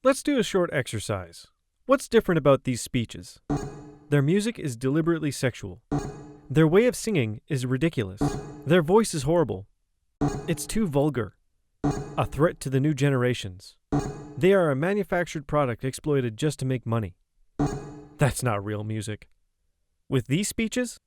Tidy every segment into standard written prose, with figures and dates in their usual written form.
Let's do a short exercise. What's different about these speeches? Their music is deliberately sexual. Their way of singing is ridiculous. Their voice is horrible. It's too vulgar. A threat to the new generations. They are a manufactured product exploited just to make money. That's not real music. With these speeches,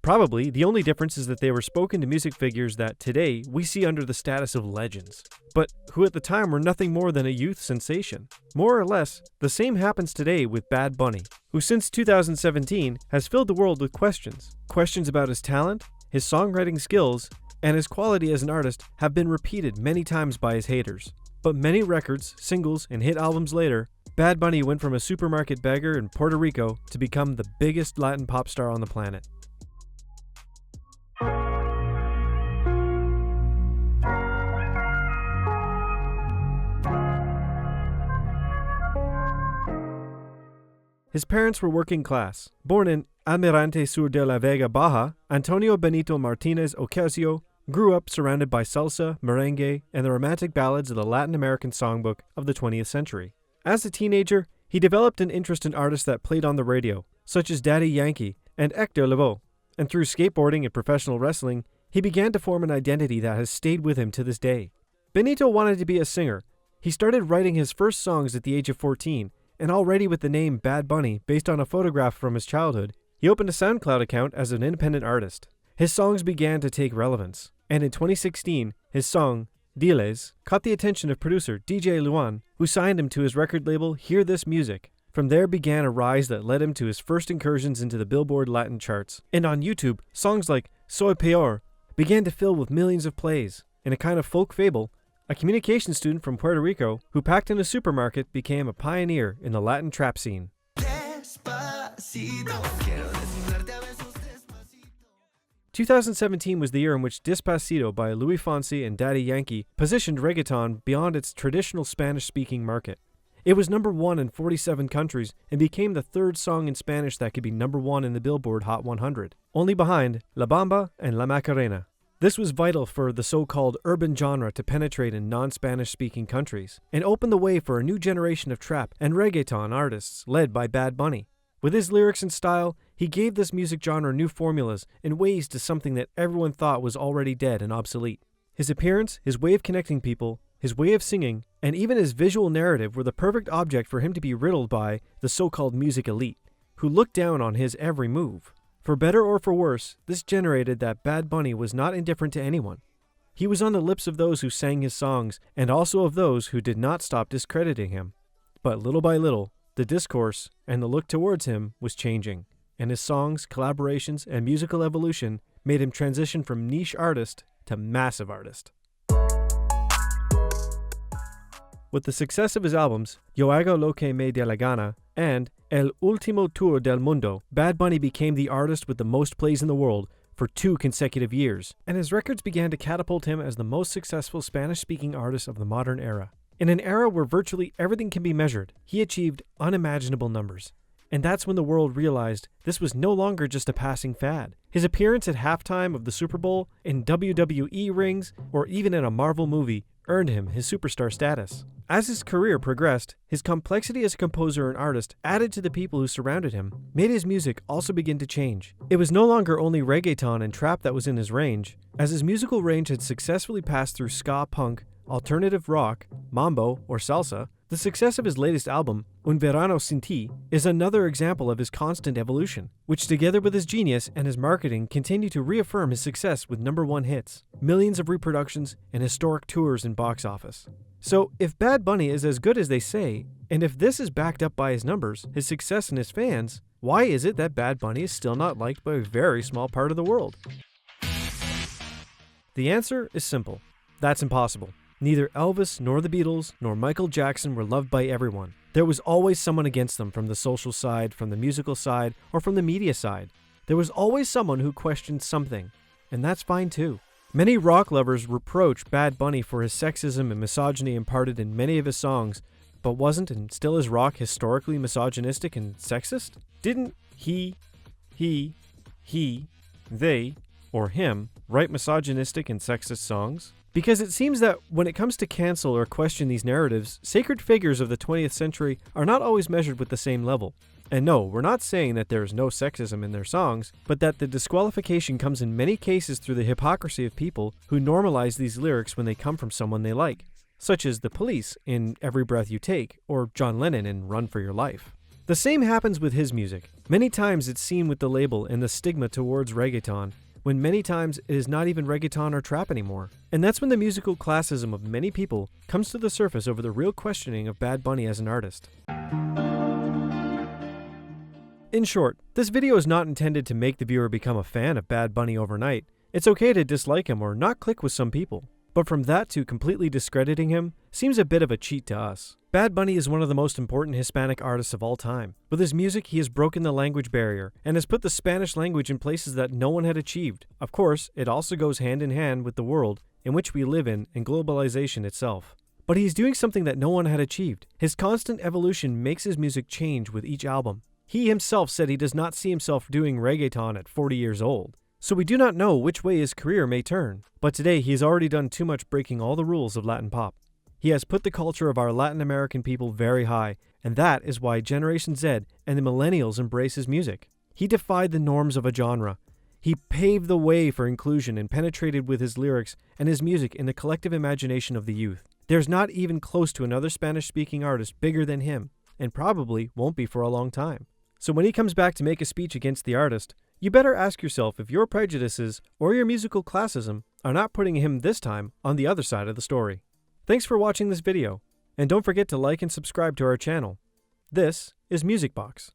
probably the only difference is that they were spoken to music figures that today we see under the status of legends, but who at the time were nothing more than a youth sensation. More or less, the same happens today with Bad Bunny, who since 2017 has filled the world with questions. Questions about his talent, his songwriting skills, and his quality as an artist have been repeated many times by his haters. But many records, singles, and hit albums later, Bad Bunny went from a supermarket beggar in Puerto Rico to become the biggest Latin pop star on the planet. His parents were working class. Born in Almirante Sur de la Vega, Baja, Antonio Benito Martinez Ocasio grew up surrounded by salsa, merengue, and the romantic ballads of the Latin American songbook of the 20th century. As a teenager, he developed an interest in artists that played on the radio, such as Daddy Yankee and Hector Lavoe, and through skateboarding and professional wrestling, he began to form an identity that has stayed with him to this day. Benito wanted to be a singer. He started writing his first songs at the age of 14, and already with the name Bad Bunny based on a photograph from his childhood, he opened a SoundCloud account as an independent artist. His songs began to take relevance, and in 2016, his song, Diles, caught the attention of producer DJ Luan, who signed him to his record label Hear This Music. From there began a rise that led him to his first incursions into the Billboard Latin charts, and on YouTube, songs like Soy Peor began to fill with millions of plays. In a kind of folk fable, a communication student from Puerto Rico who packed in a supermarket became a pioneer in the Latin trap scene. 2017 was the year in which Despacito by Luis Fonsi and Daddy Yankee positioned reggaeton beyond its traditional Spanish-speaking market. It was number 1 in 47 countries and became the third song in Spanish that could be number 1 in the Billboard Hot 100, only behind La Bamba and La Macarena. This was vital for the so-called urban genre to penetrate in non-Spanish-speaking countries and open the way for a new generation of trap and reggaeton artists led by Bad Bunny. With his lyrics and style, he gave this music genre new formulas and ways to something that everyone thought was already dead and obsolete. His appearance, his way of connecting people, his way of singing, and even his visual narrative were the perfect object for him to be riddled by the so-called music elite, who looked down on his every move. For better or for worse, this generated that Bad Bunny was not indifferent to anyone. He was on the lips of those who sang his songs and also of those who did not stop discrediting him. But little by little, the discourse and the look towards him was changing, and his songs, collaborations, and musical evolution made him transition from niche artist to massive artist. With the success of his albums, Yo Hago Lo Que Me Da La Gana and El Último Tour del Mundo, Bad Bunny became the artist with the most plays in the world for 2 consecutive years, and his records began to catapult him as the most successful Spanish-speaking artist of the modern era. In an era where virtually everything can be measured, he achieved unimaginable numbers. And that's when the world realized this was no longer just a passing fad. His appearance at halftime of the Super Bowl, in WWE rings, or even in a Marvel movie earned him his superstar status. As his career progressed, his complexity as a composer and artist added to the people who surrounded him, made his music also begin to change. It was no longer only reggaeton and trap that was in his range, as his musical range had successfully passed through ska punk, alternative rock, mambo, or salsa. The success of his latest album, Un Verano Sin Ti, is another example of his constant evolution, which together with his genius and his marketing continue to reaffirm his success with #1 hits, millions of reproductions, and historic tours and box office. So, if Bad Bunny is as good as they say, and if this is backed up by his numbers, his success and his fans, why is it that Bad Bunny is still not liked by a very small part of the world? The answer is simple. That's impossible. Neither Elvis, nor the Beatles, nor Michael Jackson were loved by everyone. There was always someone against them from the social side, from the musical side, or from the media side. There was always someone who questioned something, and that's fine too. Many rock lovers reproach Bad Bunny for his sexism and misogyny imparted in many of his songs, but wasn't and still is rock historically misogynistic and sexist? Didn't he, they, or him write misogynistic and sexist songs? Because it seems that when it comes to cancel or question these narratives, sacred figures of the 20th century are not always measured with the same level. And no, we're not saying that there is no sexism in their songs, but that the disqualification comes in many cases through the hypocrisy of people who normalize these lyrics when they come from someone they like, such as the Police in Every Breath You Take, or John Lennon in Run for Your Life. The same happens with his music. Many times it's seen with the label and the stigma towards reggaeton, when many times it is not even reggaeton or trap anymore. And that's when the musical classism of many people comes to the surface over the real questioning of Bad Bunny as an artist. In short, this video is not intended to make the viewer become a fan of Bad Bunny overnight. It's okay to dislike him or not click with some people. But from that to completely discrediting him seems a bit of a cheat to us. Bad Bunny is one of the most important Hispanic artists of all time. With his music, he has broken the language barrier and has put the Spanish language in places that no one had achieved. Of course, it also goes hand in hand with the world in which we live in and globalization itself. But he's doing something that no one had achieved. His constant evolution makes his music change with each album. He himself said he does not see himself doing reggaeton at 40 years old. So we do not know which way his career may turn. But today he has already done too much breaking all the rules of Latin pop. He has put the culture of our Latin American people very high, and that is why Generation Z and the millennials embrace his music. He defied the norms of a genre. He paved the way for inclusion and penetrated with his lyrics and his music in the collective imagination of the youth. There's not even close to another Spanish-speaking artist bigger than him, and probably won't be for a long time. So when he comes back to make a speech against the artist, you better ask yourself if your prejudices or your musical classism are not putting him this time on the other side of the story. Thanks for watching this video, and don't forget to like and subscribe to our channel. This is Music Box.